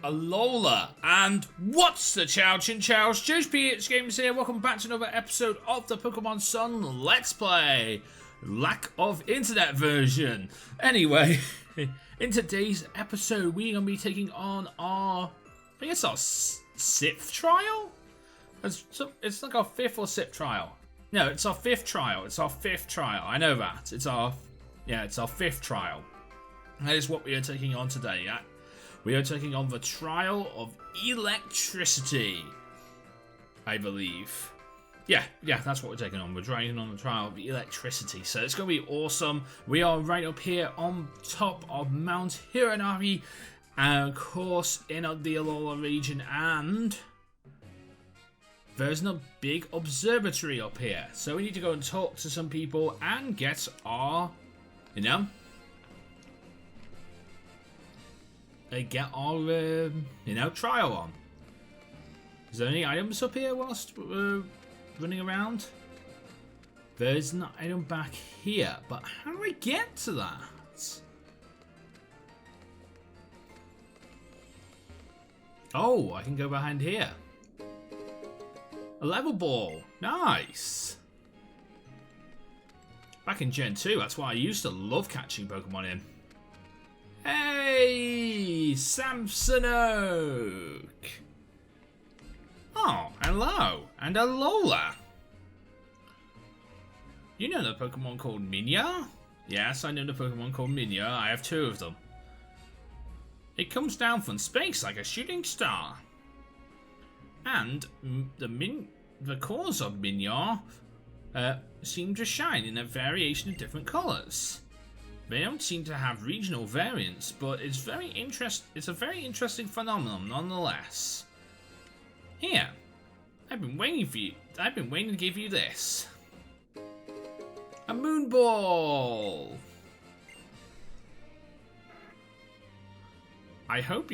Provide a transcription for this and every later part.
Alola, and what's the chow chin chows? Joe's PH Games here. Welcome back to another episode of the Pokemon Sun Let's Play. Lack of internet version. Anyway, in today's episode, we're going to be taking on our, I think it's our sixth trial? It's like our fifth or sixth trial. No, it's our fifth trial. It's our fifth trial. I know that. It's our fifth trial. That is what we are taking on today, yeah? We are taking on the trial of electricity, I believe. Yeah, that's what we're taking on. We're taking on the trial of electricity. So it's going to be awesome. We are right up here on top of Mount Hiranari, and of course in the Alola region, and there's a big observatory up here. So we need to go and talk to some people and get our, trial on. Is there any items up here whilst running around? There's an item back here, but how do I get to that? Oh, I can go behind here. A level ball. Nice. Back in Gen 2, that's why I used to love catching Pokemon in. Hey, Samsonok! Oh, hello, and Alola. You know the Pokemon called Minya? Yes, I know the Pokemon called Minya. I have two of them. It comes down from space like a shooting star. And the cores of Minya seem to shine in a variation of different colours. They don't seem to have regional variants, but it's a very interesting phenomenon nonetheless. Here, I've been waiting for you. I've been waiting to give you this. A moon ball. I hope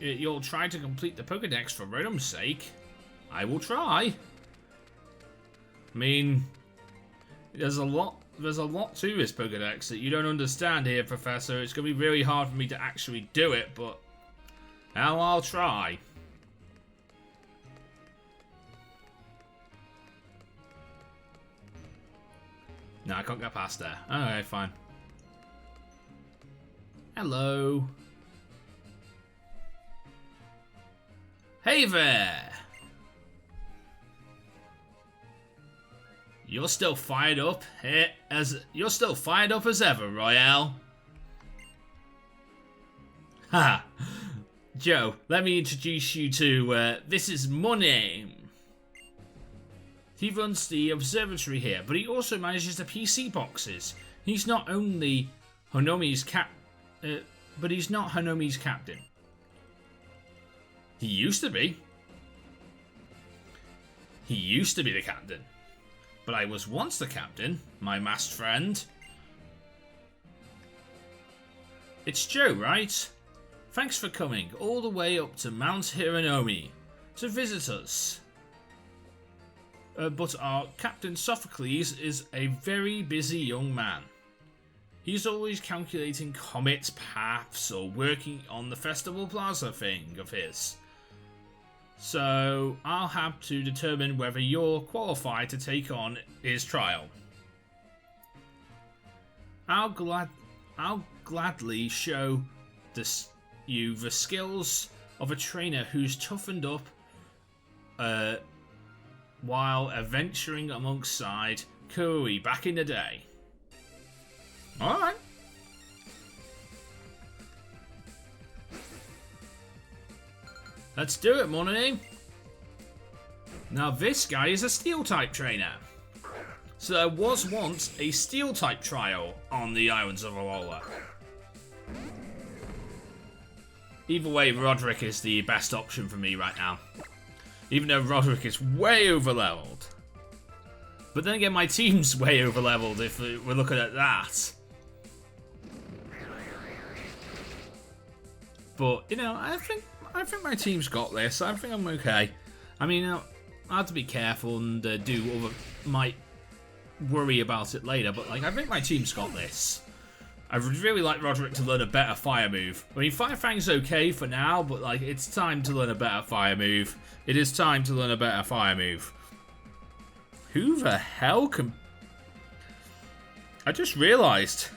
you'll try to complete the Pokédex for Rotom's sake. I will try. I mean, there's a lot to this Pokédex that you don't understand here, Professor. It's going to be really hard for me to actually do it, but I'll try. No, I can't get past there. Okay, fine. Hello. Hey there! You're still fired up as ever, Royale. Haha. Joe, let me introduce you to, this is Money. He runs the observatory here, but he also manages the PC boxes. He's not only Hanomi's but he's not Hanomi's captain. He used to be. He used to be the captain. But I was once the captain, my masked friend. It's Joe, right? Thanks for coming all the way up to Mount Hiranari to visit us. But our Captain Sophocles is a very busy young man. He's always calculating comet paths or working on the Festival Plaza thing of his. So I'll have to determine whether you're qualified to take on his trial. I'll gladly show you the skills of a trainer who's toughened up while adventuring alongside Kui back in the day. Alright. Let's do it, Money. Now this guy is a Steel-type trainer. So there was once a Steel-type trial on the Islands of Alola. Either way, Roderick is the best option for me right now. Even though Roderick is way over-leveled. But then again, my team's way over-leveled if we're looking at that. But, I think my team's got this. I think I'm okay. I mean, I have to be careful and might worry about it later, but I think my team's got this. I would really like Roderick to learn a better fire move. I mean, Fire Fang's okay for now, but like, it's time to learn a better fire move. It is time to learn a better fire move. Who the hell can... I just realised.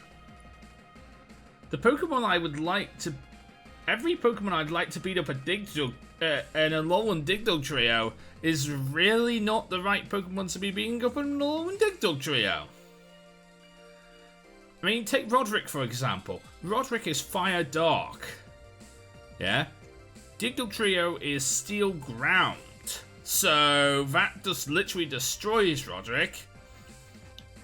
The Pokemon I would like to... Every Pokemon I'd like to beat up a Digdug, an Alolan Digdug trio is really not the right Pokemon to be beating up an Alolan Digdug trio. I mean, take Roderick for example. Roderick is Fire Dark. Yeah? Digdug trio is Steel Ground. So that just literally destroys Roderick.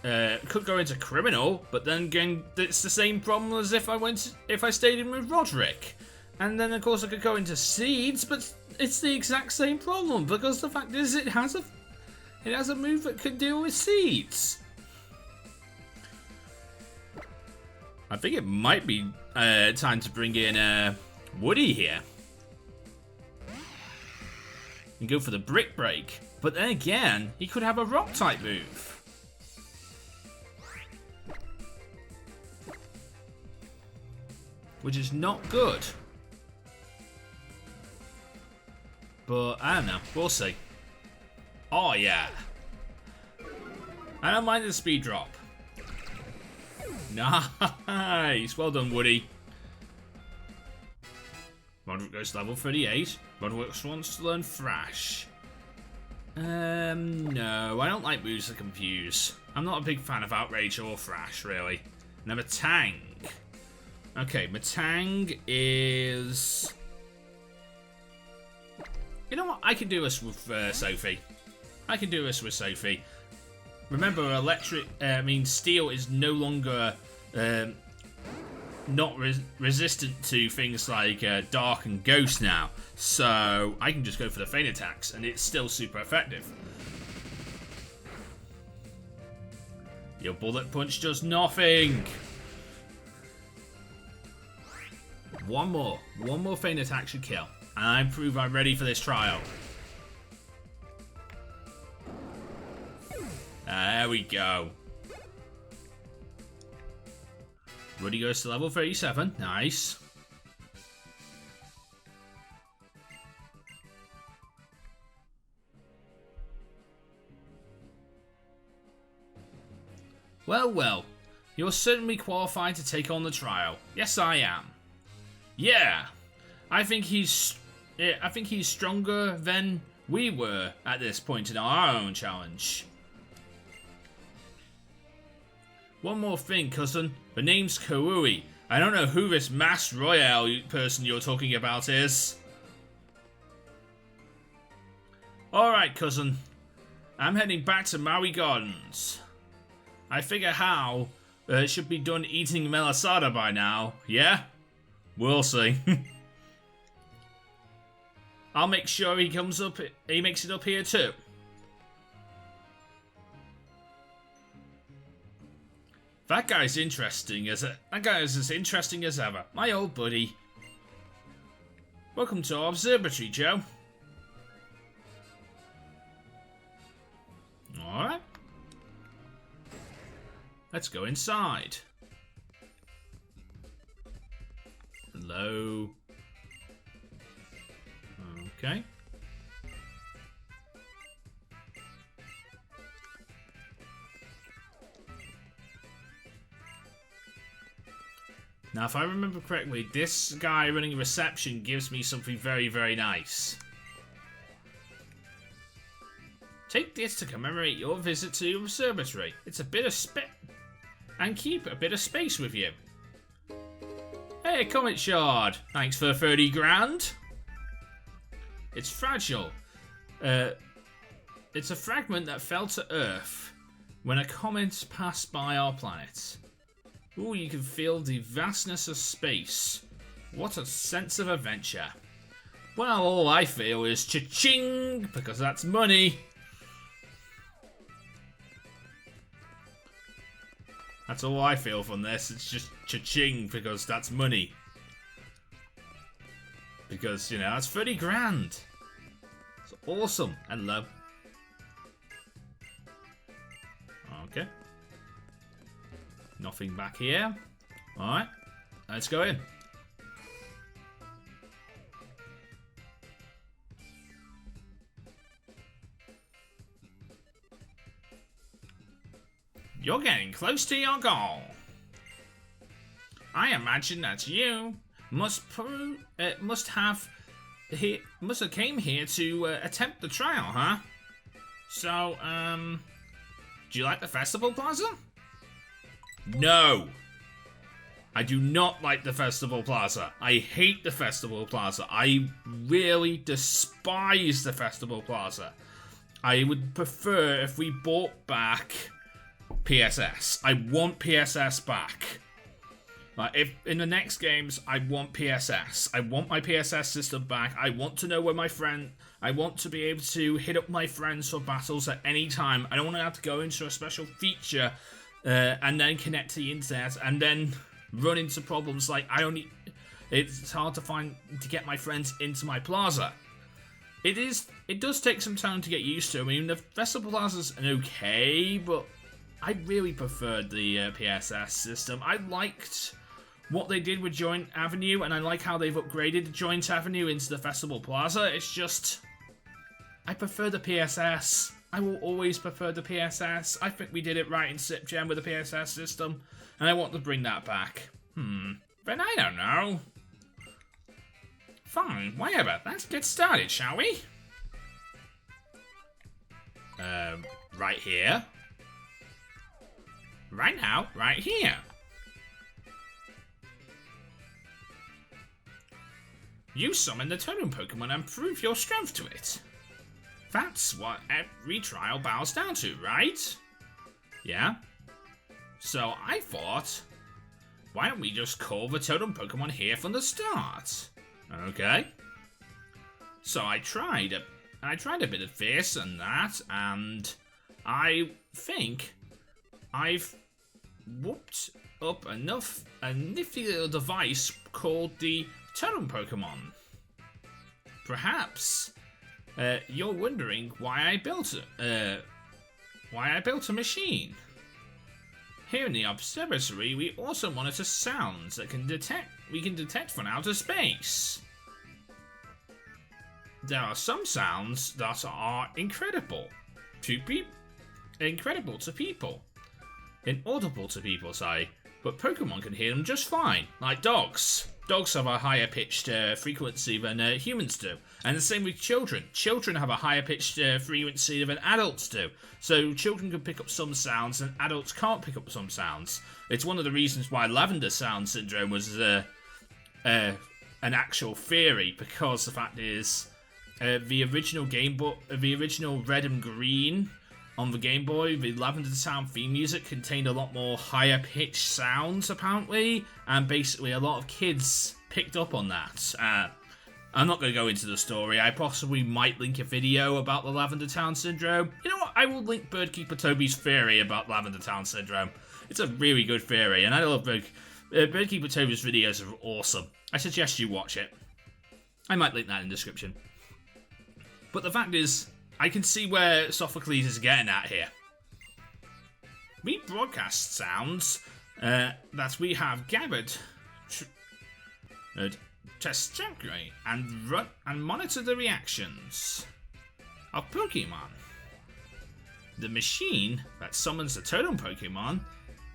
Could go into Criminal, but then again, it's the same problem as if I stayed in with Roderick. And then of course I could go into Seeds, but it's the exact same problem because the fact is it has a move that can deal with Seeds. I think it might be time to bring in Woody here. And go for the Brick Break. But then again, he could have a Rock type move. Which is not good. But I don't know, we'll see. Oh yeah. I don't mind the speed drop. Nice, well done, Woody. Roderick goes to level 38. Roderick wants to learn Thrash. No, I don't like moves that confuse. I'm not a big fan of Outrage or Thrash, really. Now Matang. Okay, Matang is... You know what? I can do this with Sophie. I can do this with Sophie. Remember, Steel is no longer not resistant to things like Dark and Ghost now. So I can just go for the Feint attacks, and it's still super effective. Your Bullet Punch does nothing. One more Feint attack should kill, and I prove I'm ready for this trial. There we go. Woody goes to level 37. Nice. Well, well. You're certainly qualified to take on the trial. Yes, I am. Yeah. I think he's stronger than we were at this point in our own challenge. One more thing, cousin. The name's Koui. I don't know who this Masked Royale person you're talking about is. Alright, cousin. I'm heading back to Maui Gardens. I figure how should be done eating Melisada by now, yeah? We'll see. I'll make sure he makes it up here too. That guy's interesting as interesting as ever. My old buddy. Welcome to our observatory, Joe. Alright. Let's go inside. Hello. Okay. Now, if I remember correctly, this guy running reception gives me something very, very nice. Take this to commemorate your visit to your observatory. It's a bit of and keep a bit of space with you. Hey, Comet Shard. Thanks for 30 grand. It's fragile. It's a fragment that fell to Earth when a comet passed by our planet. Ooh, you can feel the vastness of space. What a sense of adventure. Well, all I feel is cha-ching, because that's money. That's all I feel from this. It's just cha-ching, because that's money. Because, you know, that's 30 grand. It's awesome. Hello. Okay. Nothing back here. Alright, let's go in. You're getting close to your goal. I imagine that you must have came here to attempt the trial, huh? So, do you like the Festival Plaza? No! I do not like the Festival Plaza. I hate the Festival Plaza. I really despise the Festival Plaza. I would prefer if we brought back PSS. I want PSS back. Like, if in the next games, I want PSS. I want my PSS system back. I want to know where I want to be able to hit up my friends for battles at any time. I don't want to have to go into a special feature and then connect to the internet and then run into problems like it's hard to get my friends into my plaza. It does take some time to get used to. I mean, the Festival Plaza's okay, but I really preferred the PSS system. I liked what they did with Joint Avenue, and I like how they've upgraded Joint Avenue into the Festival Plaza. It's just, I prefer the PSS. I will always prefer the PSS. I think we did it right in SipGen with the PSS system, and I want to bring that back. But I don't know. Fine, whatever. Let's get started, shall we? Right here. Right now, right here. You summon the totem Pokemon and prove your strength to it. That's what every trial bows down to, right? Yeah? So I thought, why don't we just call the totem Pokemon here from the start? Okay. So I tried a bit of this and that, and I think I've whooped up a nifty little device called the Totem Pokemon. Perhaps you're wondering why I built a machine. Here in the observatory, we also monitor sounds that we can detect from outer space. There are some sounds that are incredible to people. Inaudible to people, say, but Pokemon can hear them just fine, like dogs. Dogs have a higher pitched frequency than humans do, and the same with children. Children have a higher pitched frequency than adults do, so children can pick up some sounds and adults can't pick up some sounds. It's one of the reasons why Lavender Sound Syndrome was an actual theory, because the fact is, the original Red and Green on the Game Boy, the Lavender Sound theme music contained a lot more higher pitched sounds, apparently, and basically a lot of kids picked up on that. I'm not going to go into the story. I possibly might link a video about the Lavender Town Syndrome. You know what? I will link Birdkeeper Toby's theory about Lavender Town Syndrome. It's a really good theory, and I love Birdkeeper Toby's videos are awesome. I suggest you watch it. I might link that in the description. But the fact is, I can see where Sophocles is getting at here. We broadcast sounds that we have gathered, test and monitor the reactions of Pokemon. The machine that summons the totem Pokemon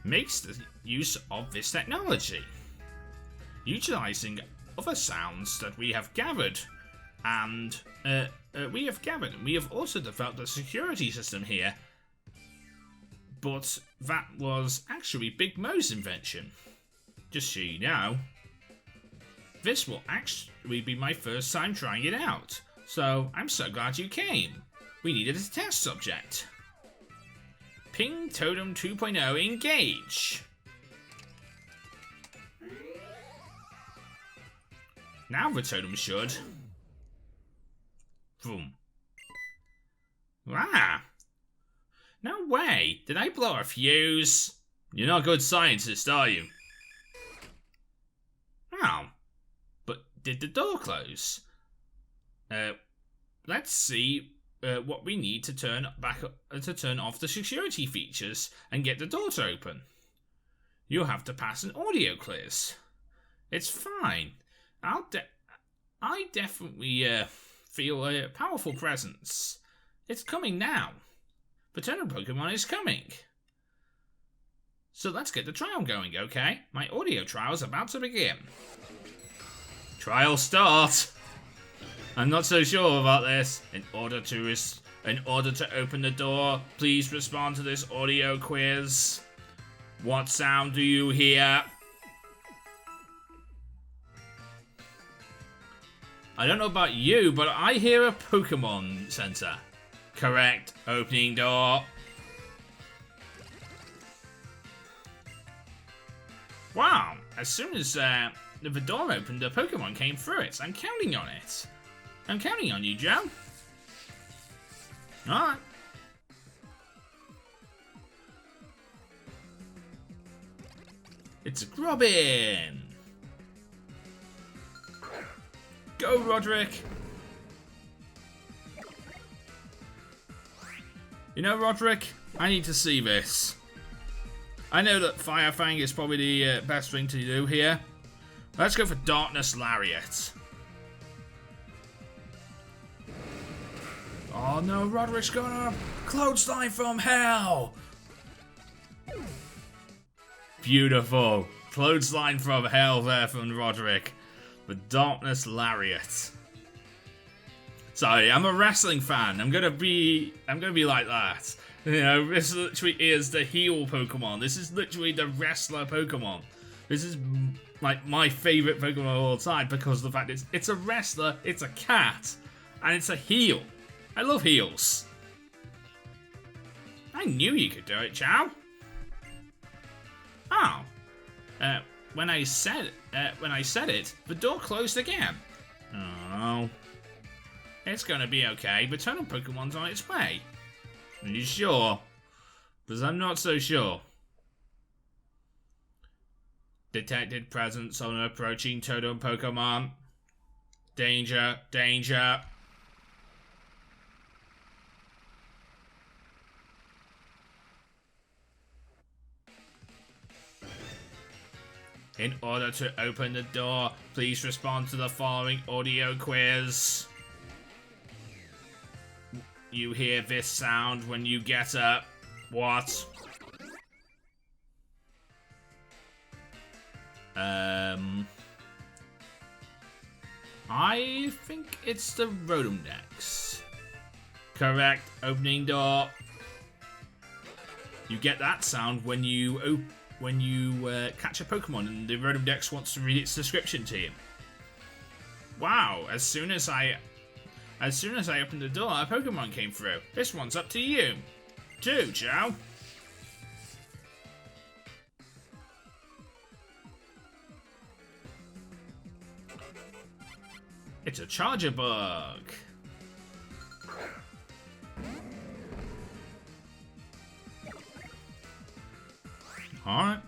makes the use of this technology, utilizing other sounds that we have gathered, and we have also developed a security system here. But that was actually Big Mo's invention. Just so you know. This will actually be my first time trying it out, so I'm so glad you came. We needed a test subject. Ping Totem 2.0 engage. Now the totem should... Boom. Ah! No way! Did I blow a fuse? You're not a good scientist, are you? Oh. But did the door close? Let's see what we need to turn off the security features and get the door to open. You have to pass an audio quiz. It's fine. I definitely feel a powerful presence. It's coming now. Paternal Pokemon is coming. So let's get the trial going, okay? My audio trial is about to begin. Trial start. I'm not so sure about this. In order to open the door, please respond to this audio quiz. What sound do you hear? I don't know about you, but I hear a Pokemon Center. Correct. Opening door. Wow. As soon as the door opened, a Pokemon came through it. I'm counting on it. I'm counting on you, Joe. Alright. It's Grubbin. Go, Roderick. You know, Roderick, I need to see this. I know that Fire Fang is probably the best thing to do here. Let's go for Darkness Lariat. Oh no, Roderick's got a clothesline from hell. Beautiful. Clothesline from hell there from Roderick. The Darkness Lariat. Sorry, I'm a wrestling fan. I'm gonna be like that. You know, this literally is the heel Pokemon. This is literally the wrestler Pokemon. This is like my favorite Pokemon of all time because of the fact it's a wrestler, it's a cat, and it's a heel. I love heels. I knew you could do it, Chow. Oh. When I said it, the door closed again. Oh. It's gonna be okay. Paternal Pokemon's on its way. Are you sure? Because I'm not so sure. Detected presence on an approaching totem Pokemon. Danger, danger. In order to open the door, please respond to the following audio quiz. You hear this sound when you get up. What? I think it's the Rotom-Dex. Correct. Opening door. You get that sound when you catch a Pokemon and the Rotom-Dex wants to read its description to you. Wow! As soon as I opened the door, a Pokemon came through. This one's up to you. Too, Joe. It's a Charger Bug. Alright.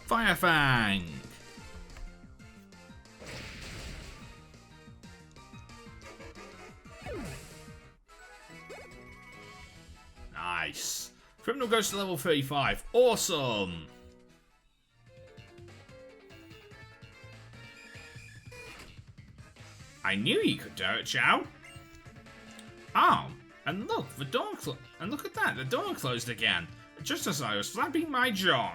Fire Fang. Nice. Criminal goes to level 35. Awesome. I knew you could do it, Chow. Oh, and look, the door and look at that, the door closed again, just as I was flapping my jaw.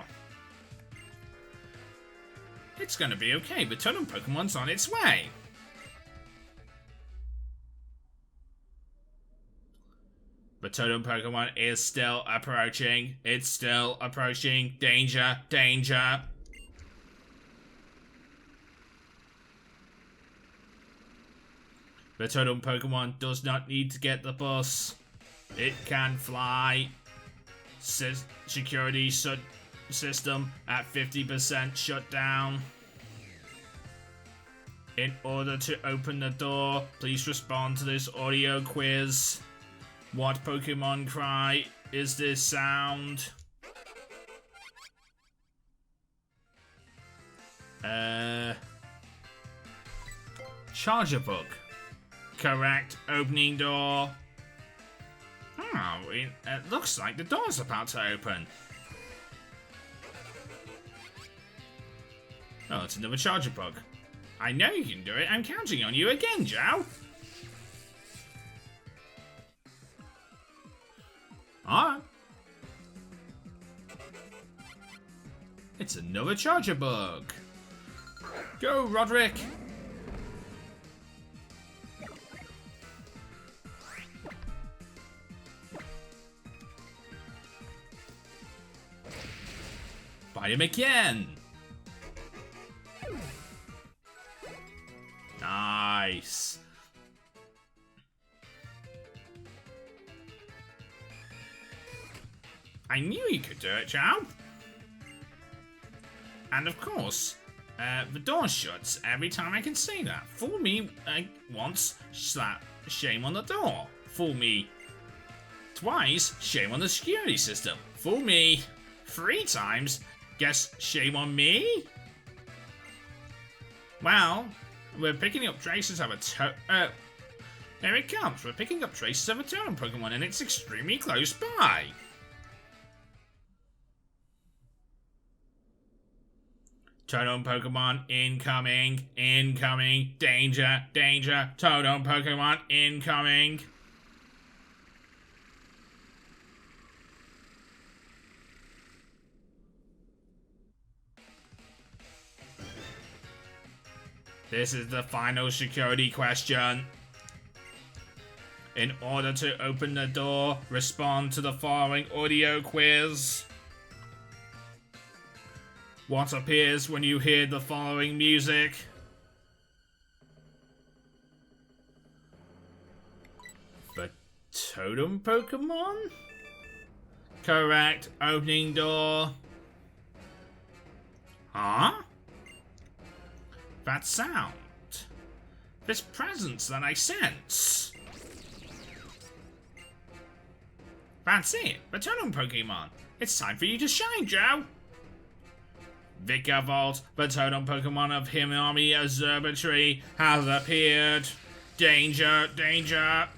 It's gonna be okay, the totem Pokemon's on its way. The totem Pokemon is still approaching. It's still approaching. Danger, danger. The totem Pokemon does not need to get the bus. It can fly. Security system at 50% shut down. In order to open the door, please respond to this audio quiz. What Pokemon cry is this sound? Charger Bug. Correct. Opening door. Oh, it looks like the door's about to open. Oh, it's another charger bug. I know you can do it. I'm counting on you again, Joe. Alright. It's another charger bug. Go, Roderick. Bite him again. Nice. I knew you could do it, Joe. And of course, the door shuts every time I can say that. Fool me once, slap, shame on the door. Fool me twice, shame on the security system. Fool me 3 times, guess shame on me? Well, we're picking up traces of a here it comes. We're picking up traces of a totem Pokemon and it's extremely close by. Totem Pokemon incoming, incoming, danger, danger, Totem Pokemon incoming. This is the final security question. In order to open the door, respond to the following audio quiz. What appears when you hear the following music? The totem Pokemon? Correct. Opening door. Huh? That sound. This presence that I sense. That's it. The totem Pokemon. It's time for you to shine, Joe. Vikavolt, the totem Pokemon of Himami Observatory, has appeared. Danger, danger.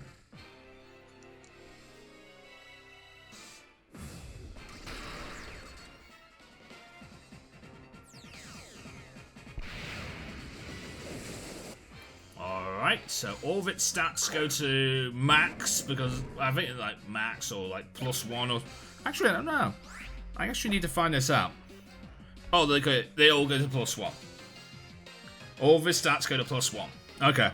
Alright, so all of its stats go to max, because I think it's like max or like +1 or... Actually, I don't know. I actually need to find this out. Oh, they all go to +1. All of his stats go to +1. Okay.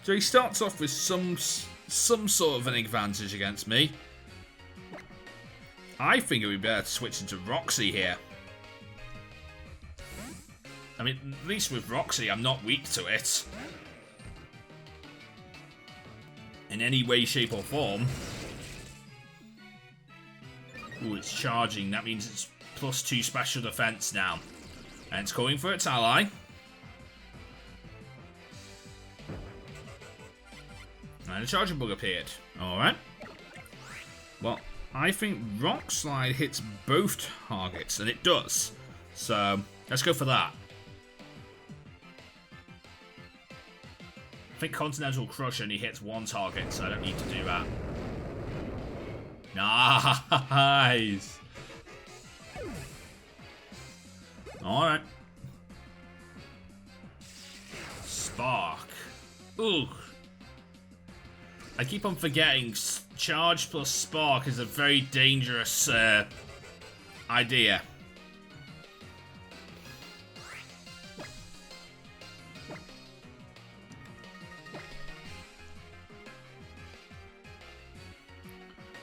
So he starts off with some sort of an advantage against me. I think it would be better to switch into Roxy here. I mean, at least with Roxy, I'm not weak to it. In any way, shape, or form. Ooh, it's charging. That means it's +2 special defense now. And it's going for its ally. And a charging bug appeared. Alright. Well, I think Rock Slide hits both targets, and it does. So, let's go for that. I think Continental Crush only hits 1 target, so I don't need to do that. Nice! Alright. Spark. Ooh. I keep on forgetting Charge plus Spark is a very dangerous idea.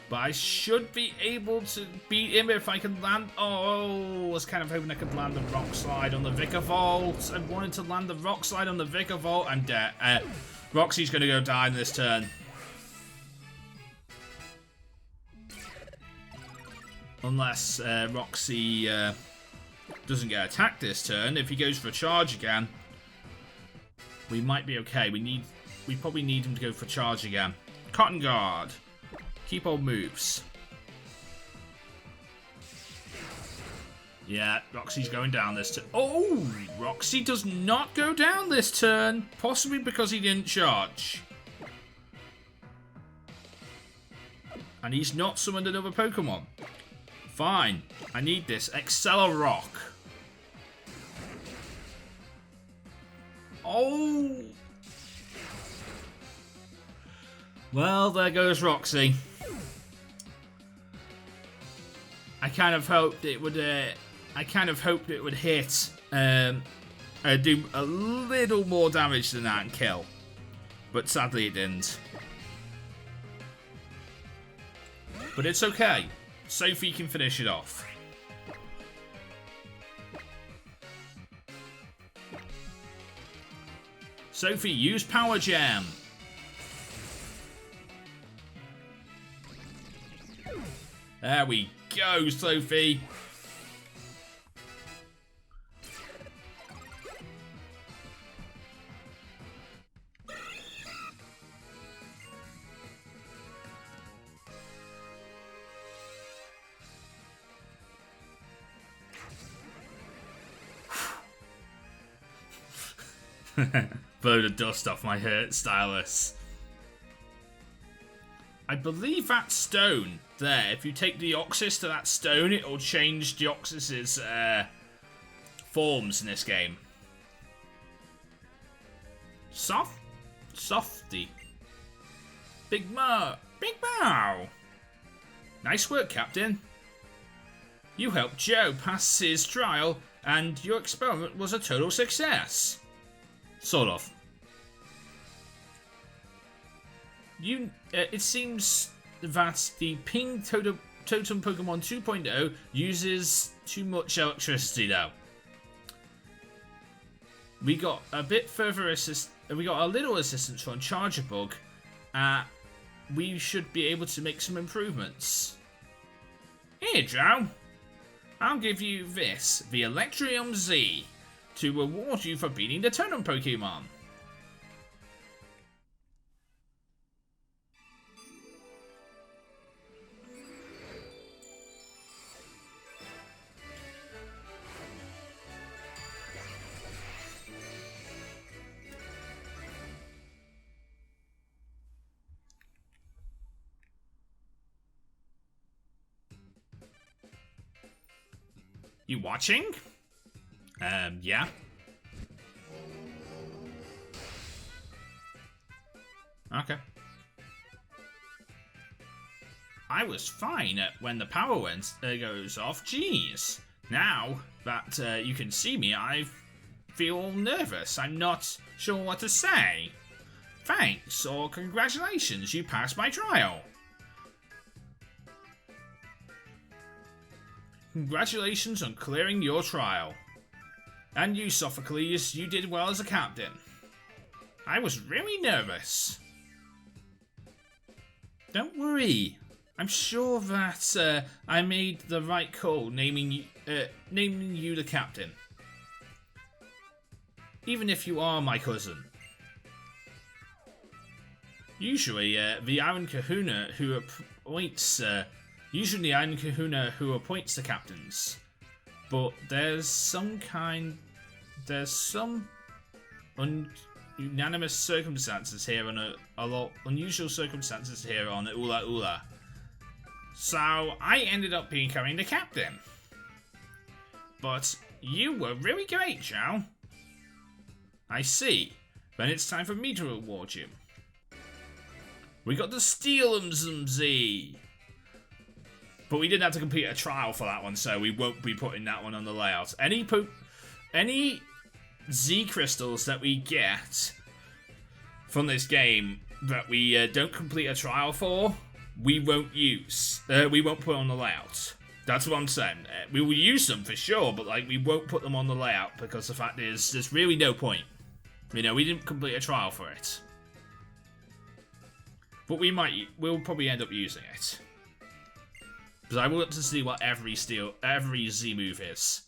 But I should be able to beat him if I can land... Oh, I was kind of hoping I could land the Rock Slide on the Vikavolt. I wanted to land the Rock Slide on the Vikavolt. I'm dead. Roxy's going to go die in this turn. Unless Roxy doesn't get attacked this turn. If he goes for a charge again, we might be okay. We probably need him to go for a charge again. Cotton Guard. Keep all moves. Yeah, Roxy's going down this turn. Oh, Roxy does not go down this turn. Possibly because he didn't charge. And he's not summoned another Pokemon. Fine. I need this. Excella Rock. Oh. Well, there goes Roxy. I kind of hoped it would. Hit. Do a little more damage than that and kill, but sadly it didn't. But it's okay. Sophie can finish it off. Sophie, use Power Gem. There we go, Sophie. Blow the dust off my hurt stylus. I believe that stone there, if you take Deoxys to that stone, it'll change Deoxys's forms in this game. Softy. Big Mo. Nice work, Captain. You helped Joe pass his trial, and your experiment was a total success. Sort of. It seems that the Pink Totem Pokemon 2.0 uses too much electricity now. We got a bit further we got a little assistance from Charger Bug. We should be able to make some improvements. Here, Joe. I'll give you this, the Electrium Z, to reward you for beating the Totem Pokemon. You watching? Yeah. Okay. I was fine when the power goes off. Jeez. Now that you can see me, I feel nervous. I'm not sure what to say. Thanks or congratulations, you passed my trial. Congratulations on clearing your trial. And you, Sophocles, you did well as a captain. I was really nervous. Don't worry. I'm sure that I made the right call naming you the captain. Even if you are my cousin. Usually, the Iron Kahuna who appoints the captains. But there's some unanimous circumstances here and a lot unusual circumstances here on Ula Ula. So I ended up becoming the captain. But you were really great, Joe. I see. Then it's time for me to reward you. We got the Steel'em Z. But we didn't have to complete a trial for that one, so we won't be putting that one on the layout. Any Z crystals that we get from this game that we don't complete a trial for, we won't use. We won't put on the layout. That's what I'm saying. We will use them for sure, but we won't put them on the layout because the fact is, there's really no point. You know, we didn't complete a trial for it. But we'll probably end up using it. Because I want to see what every Z move is.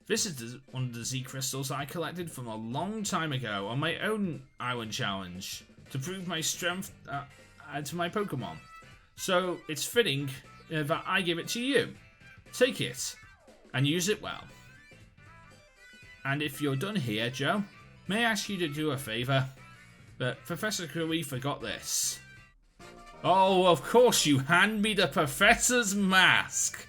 This is one of the Z crystals I collected from a long time ago on my own island challenge to prove my strength to my Pokemon. So it's fitting that I give it to you. Take it and use it well. And if you're done here, Joe, may I ask you to do a favour? But Professor Curry forgot this. Oh, of course you hand me the Professor's mask.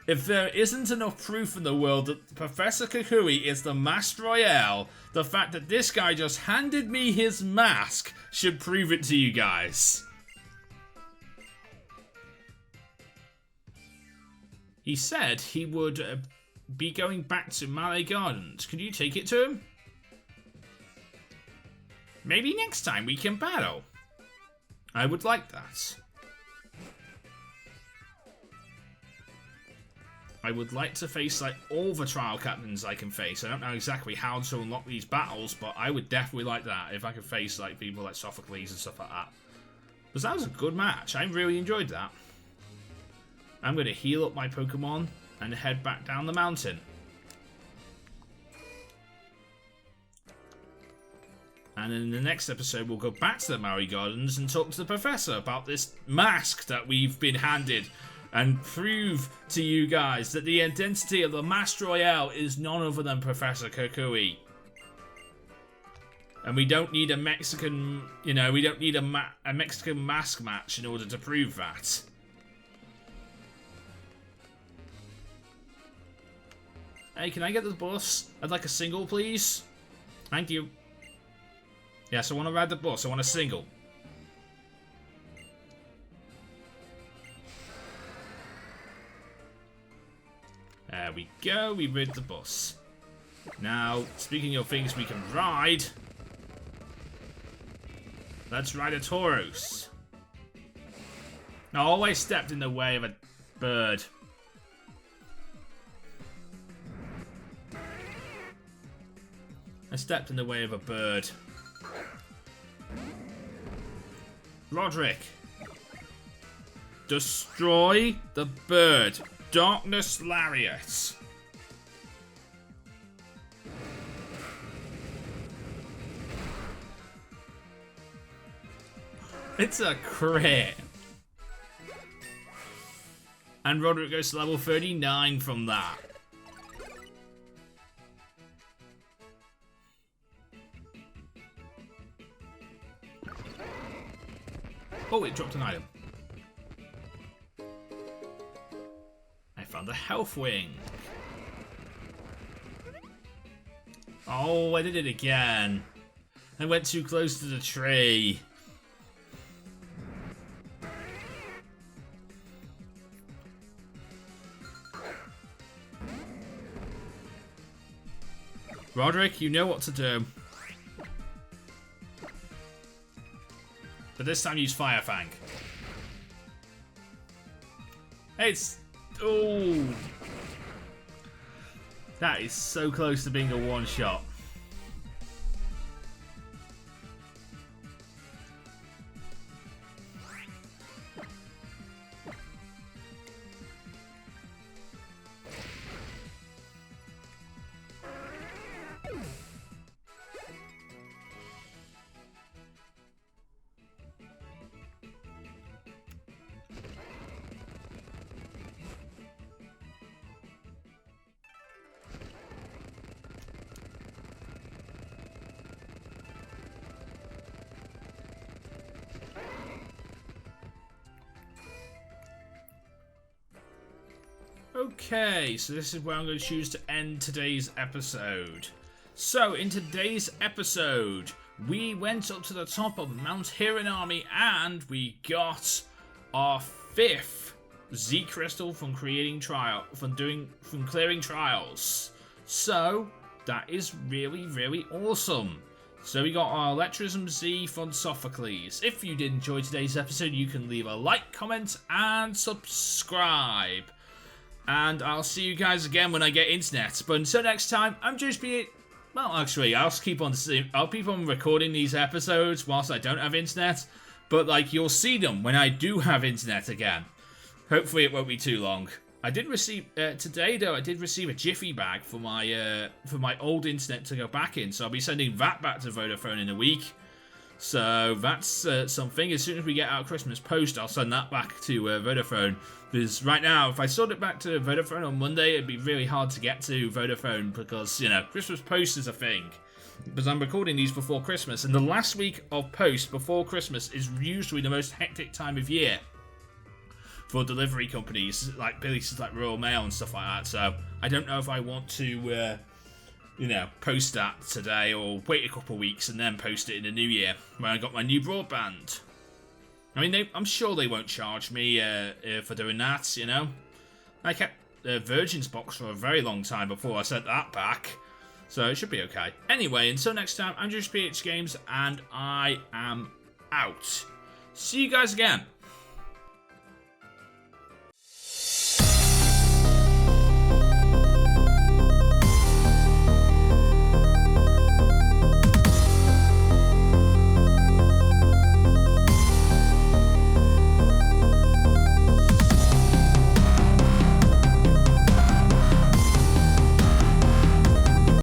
If there isn't enough proof in the world that Professor Kukui is the Master Royale, the fact that this guy just handed me his mask should prove it to you guys. He said he would be going back to Mallet Gardens. Could you take it to him? Maybe next time we can battle. I would like that. I would like to face like all the trial captains I can face. I don't know exactly how to unlock these battles, but I would definitely like that if I could face like people like Sophocles and stuff like that. Because that was a good match. I really enjoyed that. I'm going to heal up my Pokemon and head back down the mountain. And in the next episode, we'll go back to the Maui Gardens and talk to the Professor about this mask that we've been handed and prove to you guys that the identity of the Master Royale is none other than Professor Kukui. And we don't need a Mexican, we don't need a Mexican mask match in order to prove that. Hey, can I get the bus? I'd like a single, please. Thank you. Yes, I want to ride the bus. I want a single. There we go. We rid the bus. Now, speaking of things we can ride, let's ride a Tauros. I always stepped in the way of a bird. I stepped in the way of a bird. Roderick. Destroy the bird. Darkness Lariat. It's a crit. And Roderick goes to level 39 from that. Oh, it dropped an item. I found a health wing. Oh, I did it again. I went too close to the tree. Roderick, you know what to do. But this time use Fire Fang. It's... Oh! That is so close to being a one-shot. Okay, so this is where I'm going to choose to end today's episode. So, in today's episode, we went up to the top of Mount Hiranami and we got our 5th Z Crystal from clearing trials. So, that is really, really awesome. So we got our Electrism Z from Sophocles. If you did enjoy today's episode, you can leave a like, comment, and subscribe. And I'll see you guys again when I get internet. But until next time, I'm just being... Well, actually, I'll keep on recording these episodes whilst I don't have internet. But, like, you'll see them when I do have internet again. Hopefully it won't be too long. I did receive... today, though, I did receive a Jiffy bag for my old internet to go back in. So I'll be sending that back to Vodafone in a week. So that's something. As soon as we get our Christmas post, I'll send that back to Vodafone. Because right now, if I sold it back to Vodafone on Monday, it'd be really hard to get to Vodafone because, Christmas post is a thing. because I'm recording these before Christmas, and the last week of post before Christmas is usually the most hectic time of year for delivery companies like places like Royal Mail and stuff like that. So I don't know if I want to, post that today or wait a couple of weeks and then post it in the new year when I got my new broadband. I mean, I'm sure they won't charge me for doing that, you know. I kept the Virgin's box for a very long time before I sent that back, so it should be okay. Anyway, until next time, I'm just PH Games, and I am out. See you guys again.